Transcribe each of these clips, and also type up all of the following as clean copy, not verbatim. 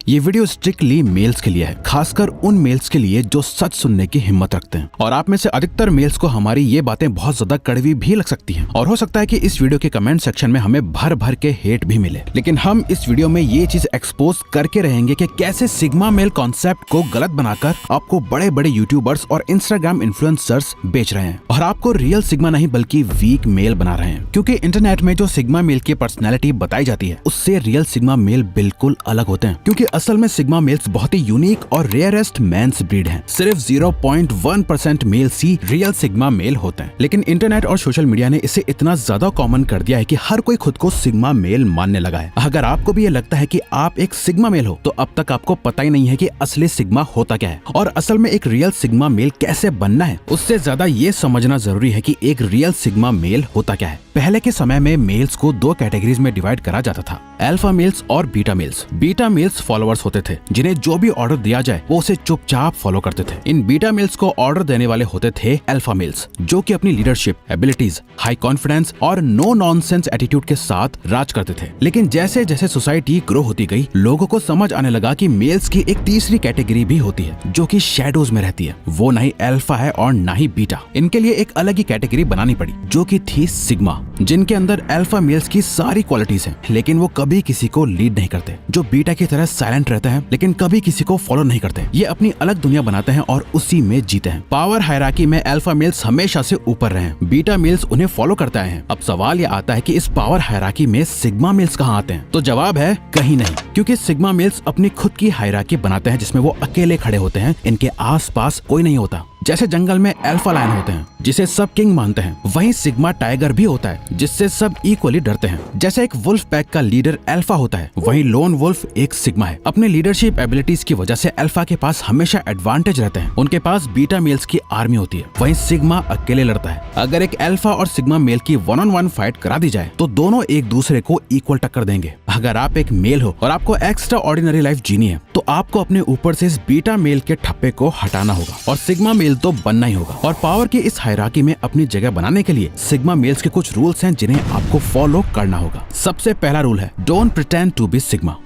ये video strictly mails के लिए है, खासकर उन मेल्स के लिए जो सच सुनने की हिम्मत रखते हैं। और आप में से अधिकतर मेल्स को हमारी ये बातें बहुत ज्यादा कड़वी भी लग सकती हैं और हो सकता है कि इस वीडियो के कमेंट सेक्शन में हमें भर भर के हेट भी मिले, लेकिन हम इस वीडियो में ये चीज एक्सपोज करके रहेंगे कि कैसे सिग्मा मेल कॉन्सेप्ट को गलत बनाकर आपको बड़े बड़े यूट्यूबर्स और इंस्टाग्राम इन्फ्लुएंसर्स बेच रहे हैं और आपको रियल सिग्मा नहीं बल्कि वीक मेल बना रहे हैं। क्योंकि इंटरनेट में जो सिग्मा मेल की पर्सनैलिटी बताई जाती है उससे रियल सिग्मा मेल बिल्कुल अलग होते हैं। क्योंकि असल में सिग्मा मेल्स बहुत ही यूनिक और रेयरेस्ट मेंस ब्रीड हैं। सिर्फ 0.1% मेल्स ही रियल सिग्मा मेल होते हैं, लेकिन इंटरनेट और सोशल मीडिया ने इसे इतना ज्यादा कॉमन कर दिया है कि हर कोई खुद को सिग्मा मेल मानने लगा है। अगर आपको भी ये लगता है कि आप एक सिग्मा मेल हो तो अब तक आपको पता ही नहीं है कि असली सिग्मा होता क्या है और असल में एक रियल सिग्मा मेल कैसे बनना है। उससे ज्यादा ये समझना जरूरी है कि एक रियल सिग्मा मेल होता क्या है। पहले के समय में मेल्स को दो कैटेगरीज में डिवाइड करा जाता था, अल्फा मेल्स और beta males. Beta males followers होते थे जिन्हें जो भी ऑर्डर दिया जाए वो उसे चुपचाप फॉलो करते थे। इन बीटा मेल्स को ऑर्डर देने वाले होते थे अल्फा मेल्स, जो कि अपनी लीडरशिप, एबिलिटीज, हाई कॉन्फिडेंस और नो नॉनसेंस एटीट्यूड के साथ राज करते थे। लेकिन जैसे जैसे सोसाइटी ग्रो होती गई, लोगों को समझ आने लगा कि मेल्स की एक तीसरी कैटेगरी भी होती है जो कि शैडोज में रहती है। वो ना ही अल्फा है और ना ही बीटा। इनके लिए एक अलग ही कैटेगरी बनानी पड़ी जो कि थी सिग्मा, जिनके अंदर अल्फा मेल्स की सारी क्वालिटीज हैं, लेकिन वो कभी किसी को लीड नहीं करते, जो बीटा की तरह साइलेंट रहते हैं लेकिन कभी किसी को फॉलो नहीं करते। ये अपनी अलग दुनिया बनाते हैं और उसी में जीते हैं। पावर हायरार्की में अल्फा मेल्स हमेशा से ऊपर रहे हैं, बीटा मेल्स उन्हें फॉलो करते हैं। अब सवाल ये आता है कि इस पावर हायरार्की में सिग्मा मेल्स कहाँ आते हैं? तो जवाब है कहीं नहीं, क्योंकि सिग्मा मेल्स अपनी खुद की हायरार्की बनाते हैं जिसमें वो अकेले खड़े होते हैं, इनके आसपास कोई नहीं होता। जैसे जंगल में अल्फा लायन होते हैं जिसे सब किंग मानते हैं, वहीं सिग्मा टाइगर भी होता है जिससे सब इक्वली डरते हैं। जैसे एक वुल्फ पैक का लीडर अल्फा होता है, वहीं लोन वुल्फ एक सिग्मा है। अपने लीडरशिप एबिलिटीज की वजह से अल्फा के पास हमेशा एडवांटेज रहते हैं। उनके पास बीटा मेल्स की आर्मी होती है, वहीं सिग्मा अकेले लड़ता है। अगर एक अल्फा और सिग्मा मेल की 1-on-1 फाइट करा दी जाए तो दोनों एक दूसरे को इक्वल टक्कर देंगे। अगर आप एक मेल हो और आपको एक्स्ट्रा ऑर्डिनरी लाइफ जीनी है तो आपको अपने ऊपर से इस बीटा मेल के ठप्पे को हटाना होगा और सिग्मा मेल तो बनना ही होगा। और पावर की इस हायरार्की में अपनी जगह बनाने के लिए सिग्मा मेल्स के कुछ रूल्स हैं जिन्हें आपको फॉलो करना होगा। सबसे पहला रूल है, don't pretend to be sigma.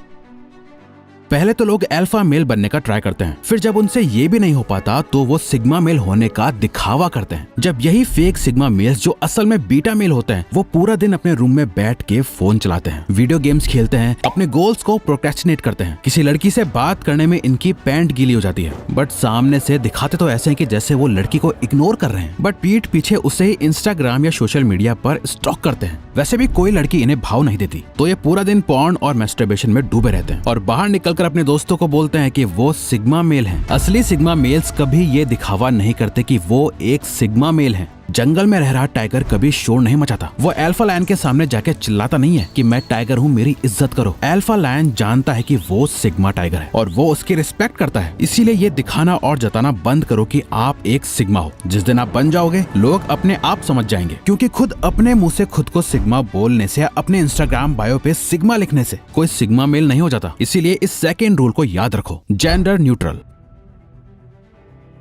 पहले तो लोग अल्फा मेल बनने का ट्राई करते हैं, फिर जब उनसे ये भी नहीं हो पाता तो वो सिग्मा मेल होने का दिखावा करते हैं। जब यही फेक सिग्मा मेल्स जो असल में बीटा मेल होते हैं वो पूरा दिन अपने रूम में बैठ के फोन चलाते हैं, वीडियो गेम्स खेलते हैं, अपने गोल्स को प्रोक्रेस्टिनेट करते हैं। किसी लड़की से बात करने में इनकी पैंट गीली हो जाती है, बट सामने से दिखाते तो ऐसे हैं कि जैसे वो लड़की को इग्नोर कर रहे हैं, बट पीठ पीछे उसे ही इंस्टाग्राम या सोशल मीडिया पर स्टॉक करते हैं। वैसे भी कोई लड़की इन्हें भाव नहीं देती तो ये पूरा दिन पॉर्न और मैस्टरबेशन में डूबे रहते हैं और बाहर निकलकर अपने दोस्तों को बोलते हैं कि वो सिग्मा मेल हैं। असली सिग्मा मेल्स कभी ये दिखावा नहीं करते कि वो एक सिग्मा मेल हैं। जंगल में रह रहा टाइगर कभी शोर नहीं मचाता, वो अल्फा लायन के सामने जाके चिल्लाता नहीं है कि मैं टाइगर हूँ, मेरी इज्जत करो। अल्फा लायन जानता है कि वो सिग्मा टाइगर है और वो उसकी रिस्पेक्ट करता है। इसीलिए ये दिखाना और जताना बंद करो कि आप एक सिग्मा हो। जिस दिन आप बन जाओगे लोग अपने आप समझ जाएंगे, क्योंकि खुद अपने मुंह से खुद को सिग्मा बोलने से, अपने इंस्टाग्राम बायो पे सिग्मा लिखने से कोई सिग्मा मेल नहीं हो जाता। इसीलिए इस सेकेंड रूल को याद रखो, जेंडर न्यूट्रल।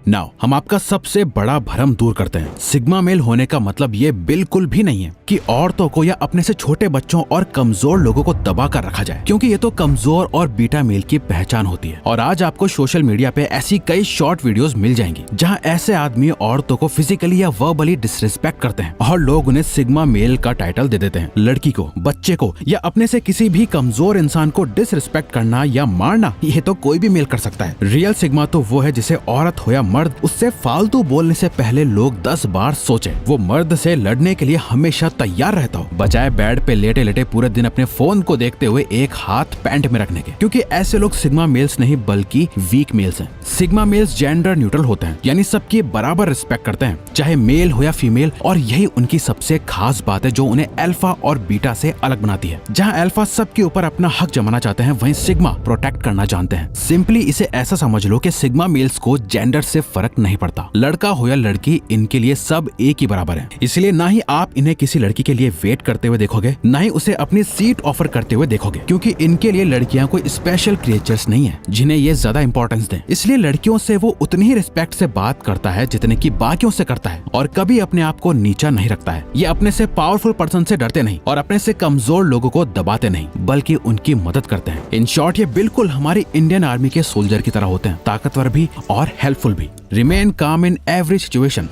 नाउ हम आपका सबसे बड़ा भ्रम दूर करते हैं। सिग्मा मेल होने का मतलब ये बिल्कुल भी नहीं है कि औरतों को या अपने से छोटे बच्चों और कमजोर लोगों को दबा कर रखा जाए, क्योंकि ये तो कमजोर और बीटा मेल की पहचान होती है। और आज आपको सोशल मीडिया पे ऐसी कई शॉर्ट वीडियोस मिल जाएंगी जहां ऐसे आदमी औरतों को फिजिकली या वर्बली डिसरिस्पेक्ट करते हैं और लोग उन्हें सिग्मा मेल का टाइटल दे देते हैं। लड़की को, बच्चे को या अपने से किसी भी कमजोर इंसान को डिसरिस्पेक्ट करना या मारना ये तो कोई भी मेल कर सकता है। रियल सिग्मा तो वो है जिसे औरत हो या मर्द, उससे फालतू बोलने से पहले लोग 10 बार सोचे। वो मर्द से लड़ने के लिए हमेशा तैयार रहता हो, बजाय बेड पे लेटे लेटे पूरे दिन अपने फोन को देखते हुए एक हाथ पैंट में रखने के। क्योंकि ऐसे लोग सिग्मा मेल्स नहीं बल्कि वीक मेल्स हैं। सिग्मा मेल्स जेंडर न्यूट्रल होते हैं, यानी सबकी बराबर रिस्पेक्ट करते हैं, चाहे मेल हो या फीमेल। और यही उनकी सबसे खास बात है जो उन्हें अल्फा और बीटा से अलग बनाती है। जहाँ अल्फा सबके ऊपर अपना हक जमाना चाहते हैं, वहीं सिग्मा प्रोटेक्ट करना जानते हैं। सिंपली इसे ऐसा समझ लो कि सिग्मा मेल्स को जेंडर से फर्क नहीं पड़ता। लड़का हो या लड़की, इनके लिए सब एक ही बराबर है। इसलिए ना ही आप इन्हें किसी लड़की के लिए वेट करते हुए देखोगे, ना ही उसे अपनी सीट ऑफर करते हुए देखोगे, क्योंकि इनके लिए लड़कियां कोई स्पेशल क्रिएचर्स नहीं है जिन्हें ये ज्यादा इंपॉर्टेंस दें। इसलिए लड़कियों से वो उतनी ही रिस्पेक्ट से बात करता है जितने की बाकियों से करता है, और कभी अपने आप को नीचा नहीं रखता है। ये अपने से पावरफुल पर्सन से डरते नहीं और अपने से कमजोर लोगों को दबाते नहीं, बल्कि उनकी मदद करते हैं। इन शॉर्ट, ये बिल्कुल हमारी इंडियन आर्मी के सोल्जर की तरह होते हैं, ताकतवर भी और हेल्पफुल भी। Remain calm in every situation.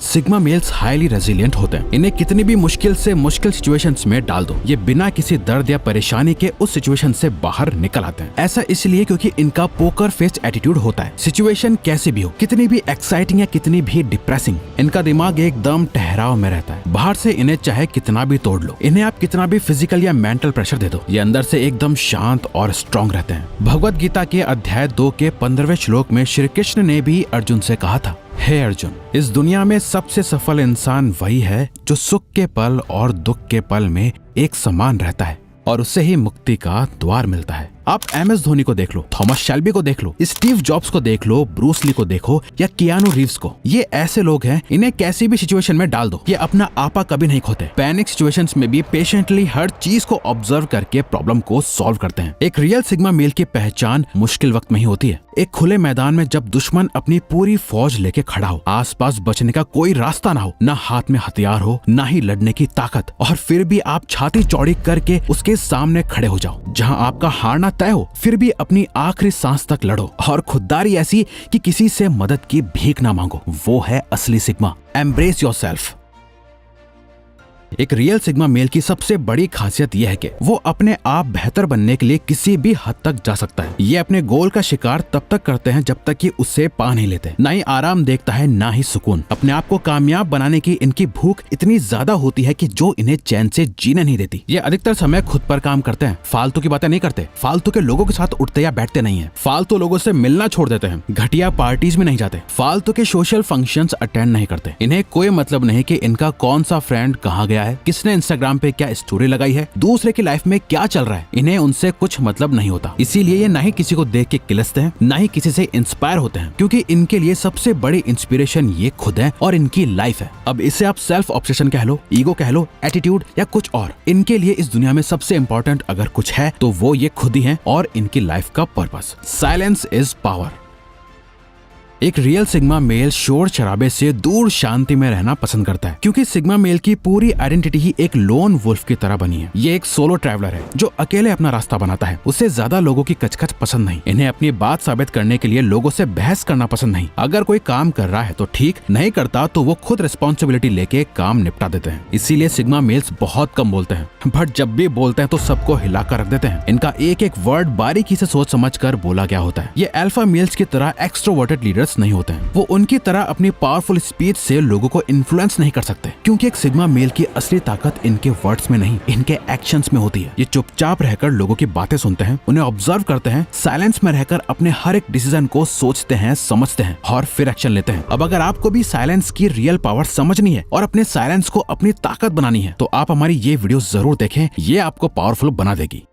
Sigma males highly resilient होते हैं। इन्हें कितनी भी मुश्किल से मुश्किल सिचुएशंस में डाल दो, ये बिना किसी दर्द या परेशानी के उस सिचुएशन से बाहर निकल आते हैं। ऐसा इसलिए क्योंकि इनका पोकर फेस एटीट्यूड होता है। सिचुएशन कैसी भी हो, कितनी भी एक्साइटिंग या कितनी भी डिप्रेसिंग, इनका दिमाग एकदम ठहराव में रहता है। बाहर से इन्हें चाहे कितना भी तोड़ लो, इन्हें आप कितना भी फिजिकल या मेंटल प्रेशर दे दो, ये अंदर से एकदम शांत और स्ट्रॉन्ग रहते हैं। भगवद गीता के अध्याय 2 के 15वें श्लोक में श्री कृष्ण ने भी अर्जुन से कहा था, हे अर्जुन, इस दुनिया में सबसे सफल इंसान वही है जो सुख के पल और दुख के पल में एक समान रहता है, और उससे ही मुक्ति का द्वार मिलता है। आप MS धोनी को देख लो, थॉमस शेल्बी को देख लो, स्टीव जॉब्स को देख लो, ब्रूस ली को देखो या कियानू रीव्स को। ये ऐसे लोग हैं, इन्हें कैसी भी सिचुएशन में डाल दो, ये अपना आपा कभी नहीं खोते। पैनिक सिचुएशंस में भी पेशेंटली हर चीज को ऑब्जर्व करके प्रॉब्लम को सॉल्व करते हैं। एक रियल सिग्मा मेल की पहचान मुश्किल वक्त में ही होती है। एक खुले मैदान में जब दुश्मन अपनी पूरी फौज लेके खड़ा हो, आसपास बचने का कोई रास्ता ना हो, ना हाथ में हथियार हो, ना ही लड़ने की ताकत, और फिर भी आप छाती चौड़ी करके उसके सामने खड़े हो जाओ। जहां आपका हारना तय हो, फिर भी अपनी आखिरी सांस तक लड़ो, और खुददारी ऐसी कि किसी से मदद की भीख ना मांगो। वो है असली सिग्मा। Embrace yourself. एक रियल सिग्मा मेल की सबसे बड़ी खासियत यह है कि वो अपने आप बेहतर बनने के लिए किसी भी हद तक जा सकता है। ये अपने गोल का शिकार तब तक करते हैं जब तक कि उससे पा नहीं लेते। ना ही आराम देखता है, ना ही सुकून। अपने आप को कामयाब बनाने की इनकी भूख इतनी ज्यादा होती है कि जो इन्हें चैन से जीने नहीं देती। ये अधिकतर समय खुद पर काम करते हैं, फालतू की बातें नहीं करते, फालतू के लोगों के साथ उठते या बैठते नहीं है, फालतू लोगों से मिलना छोड़ देते हैं, घटिया पार्टीज में नहीं जाते, फालतू के सोशल फंक्शंस अटेंड नहीं करते। इन्हें कोई मतलब नहीं कि इनका कौन सा फ्रेंड कहाँ गया है, किसने इंस्टाग्राम पे क्या स्टोरी लगाई है, दूसरे की लाइफ में क्या चल रहा है। इन्हें उनसे कुछ मतलब नहीं होता। इसीलिए ये ना ही किसी को देख के किलसते हैं, ना ही किसी से इंस्पायर होते हैं, क्योंकि इनके लिए सबसे बड़ी इंस्पिरेशन ये खुद है और इनकी लाइफ है। अब इसे आप सेल्फ ऑब्सेशन कह लो, ईगो कह लो, एटीट्यूड या कुछ और। इनके लिए इस दुनिया में सबसे इंपॉर्टेंट अगर कुछ है तो वो ये खुद ही है और इनकी लाइफ का पर्पस। Silence is power. एक रियल सिग्मा मेल शोर शराबे से दूर शांति में रहना पसंद करता है, क्योंकि सिग्मा मेल की पूरी आइडेंटिटी ही एक लोन वुल्फ की तरह बनी है। ये एक सोलो ट्रैवलर है जो अकेले अपना रास्ता बनाता है। उसे ज्यादा लोगों की कचकच पसंद नहीं। इन्हें अपनी बात साबित करने के लिए लोगों से बहस करना पसंद नहीं। अगर कोई काम कर रहा है तो ठीक, नहीं करता तो वो खुद रिस्पॉन्सिबिलिटी लेके काम निपटा देते हैं। इसीलिए सिग्मा मेल्स बहुत कम बोलते हैं, बट जब भी बोलते हैं तो सबको हिलाकर रख देते हैं। इनका एक एक वर्ड बारीकी से सोच समझ कर बोला गया होता है। ये अल्फा मेल्स की तरह एक्सट्रोवर्टेड लीडर्स नहीं होते हैं। वो उनकी तरह अपनी पावरफुल स्पीच से लोगों को इन्फ्लुएंस नहीं कर सकते, क्योंकि एक सिग्मा मेल की असली ताकत इनके वर्ड्स में नहीं, इनके एक्शंस में होती है। ये चुपचाप रहकर लोगों की बातें सुनते हैं, उन्हें ऑब्जर्व करते हैं, साइलेंस में रहकर अपने हर एक डिसीजन को सोचते हैं, समझते हैं और फिर एक्शन लेते हैं। अब अगर आपको भी साइलेंस की रियल पावर समझनी है और अपने साइलेंस को अपनी ताकत बनानी है तो आप हमारी ये वीडियो जरूर देखें, ये आपको पावरफुल बना देगी।